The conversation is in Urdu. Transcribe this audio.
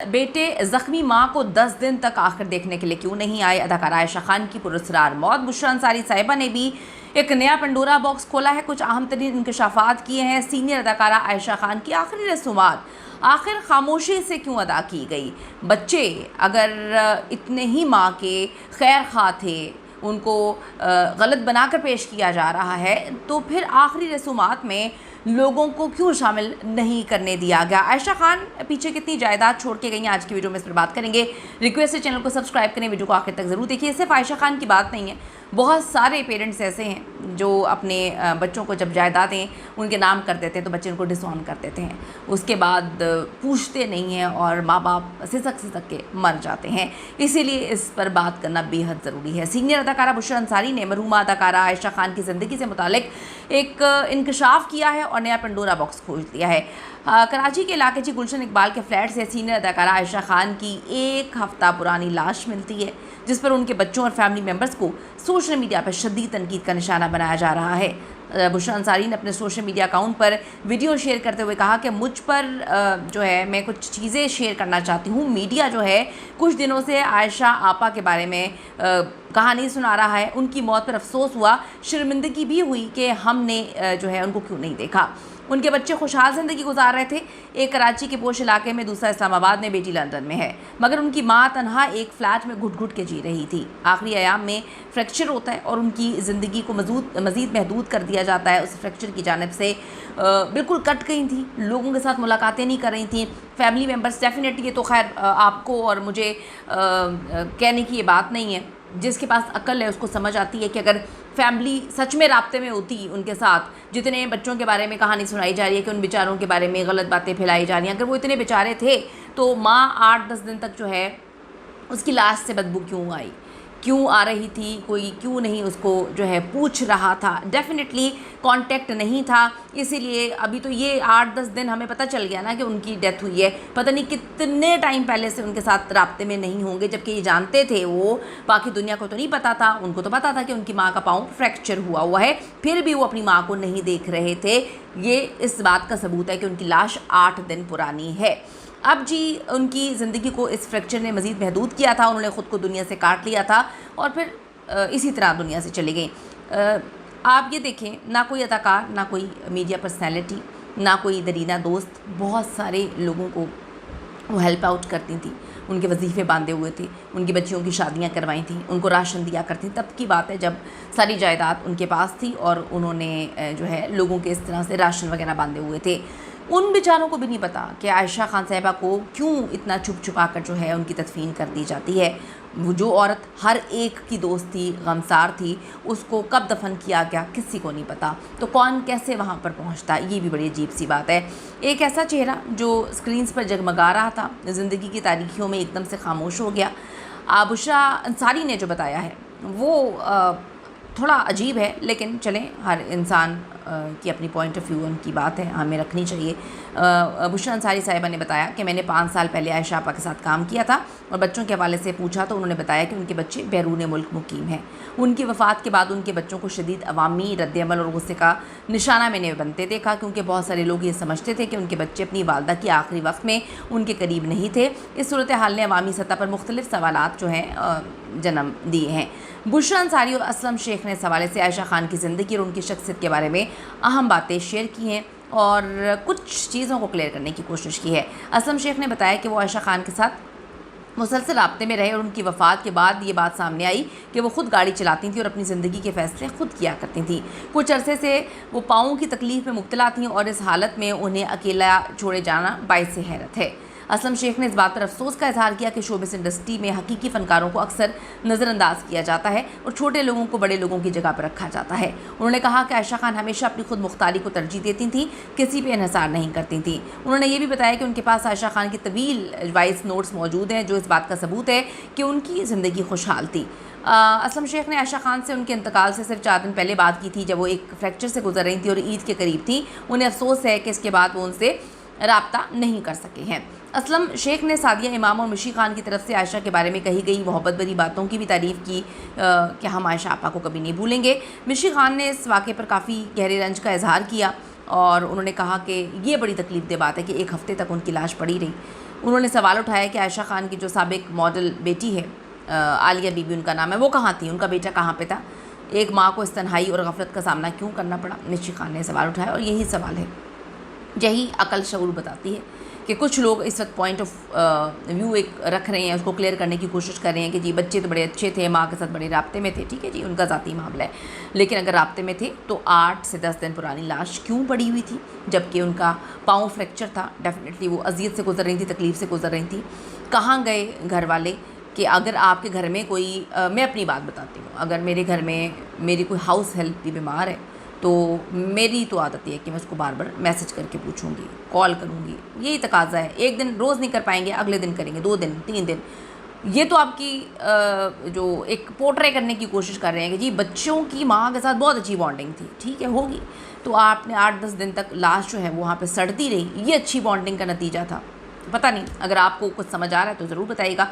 بیٹے زخمی ماں کو 10 دن تک آخر دیکھنے کے لیے کیوں نہیں آئے؟ اداکارہ عائشہ خان کی پراسرار موت۔ بشریٰ انصاری صاحبہ نے بھی ایک نیا پنڈورا باکس کھولا ہے، کچھ اہم ترین انکشافات کیے ہیں۔ سینئر اداکارہ عائشہ خان کی آخری رسومات آخر خاموشی سے کیوں ادا کی گئی؟ بچے اگر اتنے ہی ماں کے خیر خواہ تھے، ان کو غلط بنا کر پیش کیا جا رہا ہے، تو پھر آخری رسومات میں لوگوں کو کیوں شامل نہیں کرنے دیا گیا؟ عائشہ خان پیچھے کتنی جائیداد چھوڑ کے گئی ہیں، آج کی ویڈیو میں اس پر بات کریں گے۔ ریکویسٹ ہے چینل کو سبسکرائب کریں، ویڈیو کو آخر تک ضرور دیکھیے۔ صرف عائشہ خان کی بات نہیں ہے، بہت سارے پیرنٹس ایسے ہیں جو اپنے بچوں کو جب جائیدادیں ان کے نام کر دیتے ہیں تو بچے ان کو ڈس آن کر دیتے ہیں، اس کے بعد پوچھتے نہیں ہیں اور ماں باپ سسک کے مر جاتے ہیں۔ اسی لیے اس پر بات کرنا بے حد ضروری ہے۔ سینئر اداکارہ بشریٰ انصاری نے مرحومہ اداکارہ عائشہ خان کی زندگی سے متعلق ایک انکشاف کیا ہے اور نیا پنڈورا باکس کھول دیا ہے۔ کراچی کے علاقے گلشن اقبال کے فلیٹ سے سینئر اداکارہ عائشہ خان کی ایک ہفتہ پرانی لاش ملتی ہے، جس پر ان کے بچوں اور فیملی ممبرز کو سوشل میڈیا پر شدید تنقید کا نشانہ بنایا جا رہا ہے۔ بشریٰ انصاری نے اپنے سوشل میڈیا اکاؤنٹ پر ویڈیو شیئر کرتے ہوئے کہا کہ مجھ پر میں کچھ چیزیں شیئر کرنا چاہتی ہوں۔ میڈیا جو ہے کچھ دنوں سے عائشہ آپا کے بارے میں کہانی سنا رہا ہے۔ ان کی موت پر افسوس ہوا، شرمندگی بھی ہوئی کہ ہم نے ان کو کیوں نہیں دیکھا۔ ان کے بچے خوشحال زندگی گزار رہے تھے، ایک کراچی کے پوش علاقے میں، دوسرا اسلام آباد میں، بیٹی لندن میں ہے، مگر ان کی ماں تنہا ایک فلیٹ میں گھٹ گھٹ کے جی رہی تھی۔ آخری ایام میں فریکچر ہوتا ہے اور ان کی زندگی کو مزید محدود کر دیا جاتا ہے۔ اس فریکچر کی جانب سے بالکل کٹ گئی تھیں، لوگوں کے ساتھ ملاقاتیں نہیں کر رہی تھیں، فیملی ممبرس ڈیفینیٹلی، یہ تو خیر آپ کو اور مجھے کہنے کی یہ بات نہیں ہے، جس کے پاس عقل ہے اس کو سمجھ آتی ہے کہ اگر فیملی سچ میں رابطے میں ہوتی ان کے ساتھ، جتنے بچوں کے بارے میں کہانی سنائی جا رہی ہے کہ ان بیچاروں کے بارے میں غلط باتیں پھیلائی جا رہی ہیں، اگر وہ اتنے بیچارے تھے تو ماں 8-10 دن تک اس کی لاش سے بدبو کیوں آ رہی تھی؟ کوئی کیوں نہیں اس کو پوچھ رہا تھا؟ ڈیفینیٹلی کانٹیکٹ نہیں تھا، اسی لیے ابھی تو یہ 8-10 دن ہمیں پتہ چل گیا نا کہ ان کی ڈیتھ ہوئی ہے، پتہ نہیں کتنے ٹائم پہلے سے ان کے ساتھ رابطے میں نہیں ہوں گے، جبکہ یہ جانتے تھے، وہ باقی دنیا کو تو نہیں پتہ تھا، ان کو تو پتہ تھا کہ ان کی ماں کا پاؤں فریکچر ہوا ہے، پھر بھی وہ اپنی ماں کو نہیں دیکھ رہے تھے۔ یہ اس بات کا ثبوت ہے کہ ان کی لاش 8 دن پرانی ہے۔ اب ان کی زندگی کو اس فریکچر نے مزید محدود کیا تھا، انہوں نے خود کو دنیا سے کاٹ لیا تھا اور پھر اسی طرح دنیا سے چلی گئیں۔ آپ یہ دیکھیں، نہ کوئی اداکار، نہ کوئی میڈیا پرسنالٹی، نہ کوئی درینہ دوست، بہت سارے لوگوں کو وہ ہیلپ آؤٹ کرتی تھیں، ان کے وظیفے باندھے ہوئے تھے، ان کی بچیوں کی شادیاں کروائی تھیں، ان کو راشن دیا کرتی، تب کی بات ہے جب ساری جائیداد ان کے پاس تھی اور انہوں نے لوگوں کے اس طرح سے راشن وغیرہ باندھے ہوئے تھے۔ ان بیچاروں کو بھی نہیں پتا کہ عائشہ خان صاحبہ کو کیوں اتنا چھپ چھپا کر ان کی تدفین کر دی جاتی ہے۔ وہ جو عورت ہر ایک کی دوست تھی، غمسار تھی، اس کو کب دفن کیا گیا کسی کو نہیں پتا، تو کون کیسے وہاں پر پہنچتا؟ یہ بھی بڑی عجیب سی بات ہے۔ ایک ایسا چہرہ جو اسکرینز پر جگمگا رہا تھا، زندگی کی تاریکیوں میں ایک دم سے خاموش ہو گیا۔ بشریٰ انصاری نے جو بتایا ہے وہ تھوڑا عجیب ہے، لیکن چلیں، ہر انسان کی اپنی پوائنٹ آف ویو، ان کی بات ہے، ہمیں رکھنی چاہیے۔ بشریٰ انصاری صاحبہ نے بتایا کہ میں نے 5 سال پہلے عائشہ آپا کے ساتھ کام کیا تھا اور بچوں کے حوالے سے پوچھا تو انہوں نے بتایا کہ ان کے بچے بیرون ملک مقیم ہیں۔ ان کی وفات کے بعد ان کے بچوں کو شدید عوامی رد عمل اور غصے کا نشانہ میں نے بنتے دیکھا، کیونکہ بہت سارے لوگ یہ سمجھتے تھے کہ ان کے بچے اپنی والدہ کی آخری وقت میں ان کے قریب نہیں تھے۔ اس صورتحال نے عوامی سطح پر مختلف سوالات جنم دیے ہیں۔ بشریٰ انصاری اور اسلم شیخ نے اس حوالے سے عائشہ خان کی زندگی اور ان کی شخصیت کے بارے میں اہم باتیں شیئر کی ہیں اور کچھ چیزوں کو کلیئر کرنے کی کوشش کی ہے۔ اسلم شیخ نے بتایا کہ وہ عائشہ خان کے ساتھ مسلسل رابطے میں رہے اور ان کی وفات کے بعد یہ بات سامنے آئی کہ وہ خود گاڑی چلاتی تھیں اور اپنی زندگی کے فیصلے خود کیا کرتی تھیں۔ کچھ عرصے سے وہ پاؤں کی تکلیف میں مبتلا تھیں اور اس حالت میں انہیں اکیلا چھوڑے جانا باعث حیرت ہے۔ اسلم شیخ نے اس بات پر افسوس کا اظہار کیا کہ شوبز انڈسٹری میں حقیقی فنکاروں کو اکثر نظر انداز کیا جاتا ہے اور چھوٹے لوگوں کو بڑے لوگوں کی جگہ پر رکھا جاتا ہے۔ انہوں نے کہا کہ عائشہ خان ہمیشہ اپنی خود مختاری کو ترجیح دیتی تھیں، کسی پہ انحصار نہیں کرتی تھیں۔ انہوں نے یہ بھی بتایا کہ ان کے پاس عائشہ خان کی طویل وائس نوٹس موجود ہیں جو اس بات کا ثبوت ہے کہ ان کی زندگی خوشحال تھی۔ اسلم شیخ نے عائشہ خان سے ان کے انتقال سے صرف 4 دن پہلے بات کی تھی، جب وہ ایک فریکچر سے گزر رہی تھیں اور عید کے قریب تھیں۔ انہیں افسوس ہے کہ اس کے بعد وہ ان سے رابطہ نہیں کر سکے ہیں۔ اسلم شیخ نے سعدیہ امام اور مشی خان کی طرف سے عائشہ کے بارے میں کہی گئی محبت بھری باتوں کی بھی تعریف کی کہ ہم عائشہ آپا کو کبھی نہیں بھولیں گے۔ مشی خان نے اس واقعے پر کافی گہرے رنج کا اظہار کیا اور انہوں نے کہا کہ یہ بڑی تکلیف دہ بات ہے کہ 1 ہفتے تک ان کی لاش پڑی رہی۔ انہوں نے سوال اٹھایا کہ عائشہ خان کی جو سابق ماڈل بیٹی ہے عالیہ بی بی ان کا نام ہے، وہ کہاں تھی، ان کا بیٹا کہاں پہ تھا، ایک ماں کو اس تنہائی اور غفلت کا سامنا کیوں کرنا پڑا؟ نشی خان نے سوال اٹھایا اور یہی سوال ہے، یہی عقل شعور بتاتی ہے کہ کچھ لوگ اس وقت پوائنٹ آف ویو ایک رکھ رہے ہیں، اس کو کلیئر کرنے کی کوشش کر رہے ہیں کہ جی بچے تو بڑے اچھے تھے، ماں کے ساتھ بڑے رابطے میں تھے، ٹھیک ہے جی ان کا ذاتی معاملہ ہے، لیکن اگر رابطے میں تھے تو 8 سے 10 دن پرانی لاش کیوں پڑی ہوئی تھی جبکہ ان کا پاؤں فریکچر تھا؟ ڈیفینیٹلی وہ اذیت سے گزر رہی تھی، تکلیف سے گزر رہی تھی۔ کہاں گئے گھر والے کہ اگر آپ کے گھر میں کوئی میں اپنی بات بتاتی ہوں، اگر میرے گھر میں میری کوئی ہاؤس ہیلپ بھی بیمار ہے تو میری تو عادت یہ ہے کہ میں اس کو بار بار میسج کر کے پوچھوں گی، کال کروں گی، یہی تقاضا ہے۔ ایک دن روز نہیں کر پائیں گے، اگلے دن کریں گے، 2 دن 3 دن۔ یہ تو آپ کی جو ایک پورٹرے کرنے کی کوشش کر رہے ہیں کہ جی بچوں کی ماں کے ساتھ بہت اچھی بانڈنگ تھی، ٹھیک ہے ہوگی، تو آپ نے 8-10 دن تک لاش جو ہے وہ وہاں پہ سڑتی رہی، یہ اچھی بانڈنگ کا نتیجہ تھا؟ پتہ نہیں، اگر آپ کو کچھ سمجھ آ رہا ہے تو ضرور بتائیے گا۔